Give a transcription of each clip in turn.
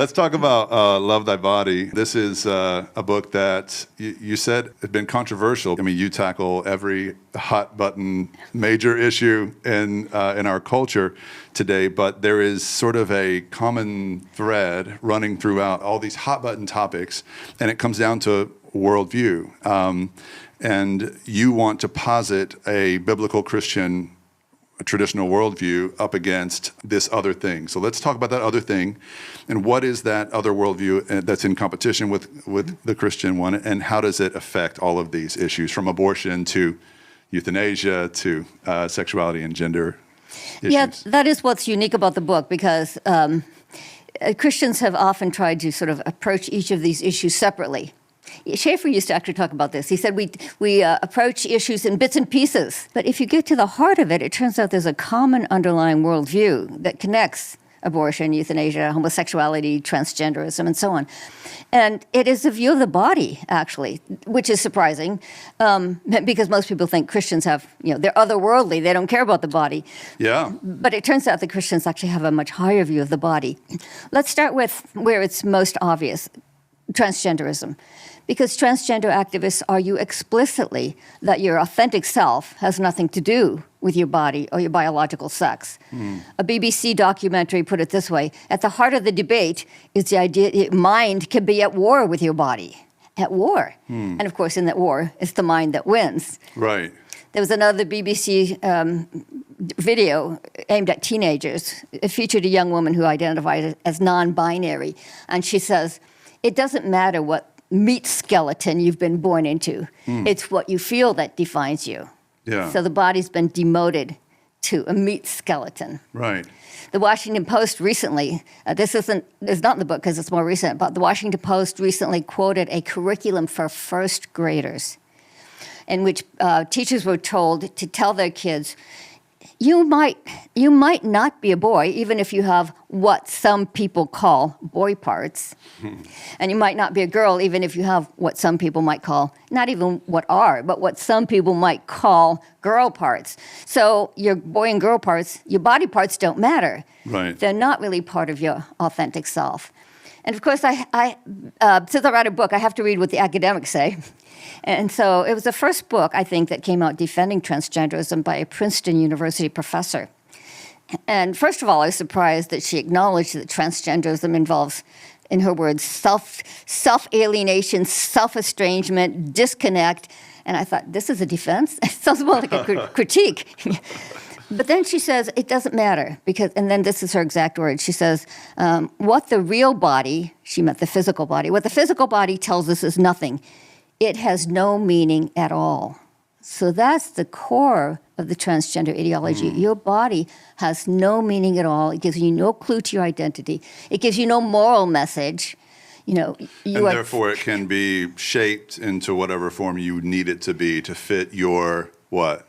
Let's talk about Love Thy Body. This is a book that you said had been controversial. I mean, you tackle every hot button major issue in our culture today, but there is sort of a common thread running throughout all these hot button topics, and it comes down to worldview. And you want to posit a biblical Christian traditional worldview up against this other thing. So let's talk about that other thing, and what is that other worldview that's in competition with the Christian one, and how does it affect all of these issues, from abortion to euthanasia to sexuality and gender issues? Yeah, that is what's unique about the book, because Christians have often tried to sort of approach each of these issues separately. Schaeffer used to actually talk about this. He said we approach issues in bits and pieces. But if you get to the heart of it, it turns out there's a common underlying worldview that connects abortion, euthanasia, homosexuality, transgenderism, and so on. And it is a view of the body, actually, which is surprising, because most people think Christians have, they're otherworldly. They don't care about the body. Yeah. But it turns out that Christians actually have a much higher view of the body. Let's start with where it's most obvious, transgenderism. Because transgender activists argue explicitly that your authentic self has nothing to do with your body or your biological sex. A BBC documentary put it this way: at the heart of the debate is the idea that mind can be at war with your body. At war. And of course, in that war, it's the mind that wins. Right. There was another BBC video aimed at teenagers. It featured a young woman who identified as non-binary. And she says, it doesn't matter what meat skeleton you've been born into. It's what you feel that defines you. Yeah. So the body's been demoted to a meat skeleton. Right. The Washington Post recently, it's not in the book because it's more recent, but the Washington Post recently quoted a curriculum for first graders in which teachers were told to tell their kids, you might not be a boy, even if you have what some people call boy parts. And you might not be a girl, even if you have what some people might call, not even what are, but what some people might call girl parts. So your boy and girl parts, your body parts don't matter. Right. They're not really part of your authentic self. And of course, since I write a book, I have to read what the academics say. And so it was the first book, I think, that came out defending transgenderism by a Princeton University professor. And first of all, I was surprised that she acknowledged that transgenderism involves, in her words, self-alienation, self-estrangement, disconnect. And I thought, this is a defense? It sounds more like a critique. But then she says, it doesn't matter, because, and then this is her exact words. She says, what the real body, she meant the physical body, what the physical body tells us is nothing. It has no meaning at all. So that's the core of the transgender ideology. Your body has no meaning at all. It gives you no clue to your identity. It gives you no moral message. And therefore it can be shaped into whatever form you need it to be to fit your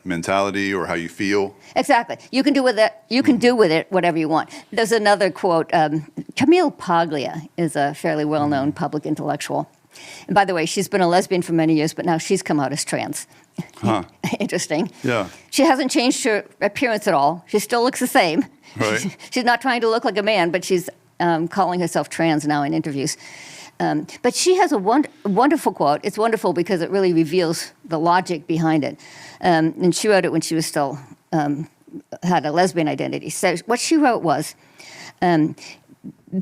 mentality or how you feel. Exactly. You can do with it. You can do with it whatever you want. There's another quote. Camille Paglia is a fairly well-known public intellectual. And by the way, she's been a lesbian for many years, but now she's come out as trans. Huh. Interesting. Yeah. She hasn't changed her appearance at all. She still looks the same. Right. She's not trying to look like a man, but she's calling herself trans now in interviews. But she has a wonderful quote. It's wonderful because it really reveals the logic behind it. And she wrote it when she was still had a lesbian identity. So what she wrote was,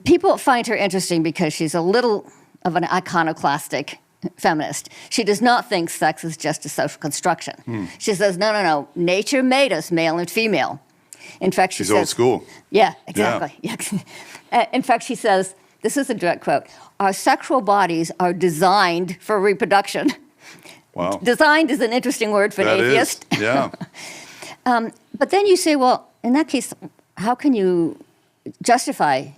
people find her interesting because she's a little of an iconoclastic feminist. She does not think sex is just a social construction. She says, no, nature made us male and female. In fact, she says... She's old school. Yeah, exactly. Yeah. In fact, she says, this is a direct quote, our sexual bodies are designed for reproduction. Wow. Designed is an interesting word for an atheist. Is. Yeah. But then you say, well, in that case, how can you justify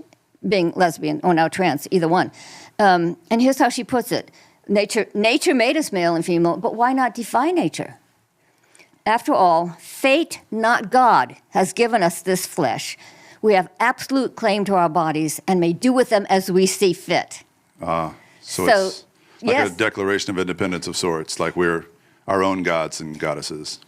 being lesbian or now trans, either one? And here's how she puts it. Nature made us male and female, but why not defy nature? After all, fate, not God, has given us this flesh. We have absolute claim to our bodies and may do with them as we see fit. So it's like a declaration of independence of sorts, like we're our own gods and goddesses.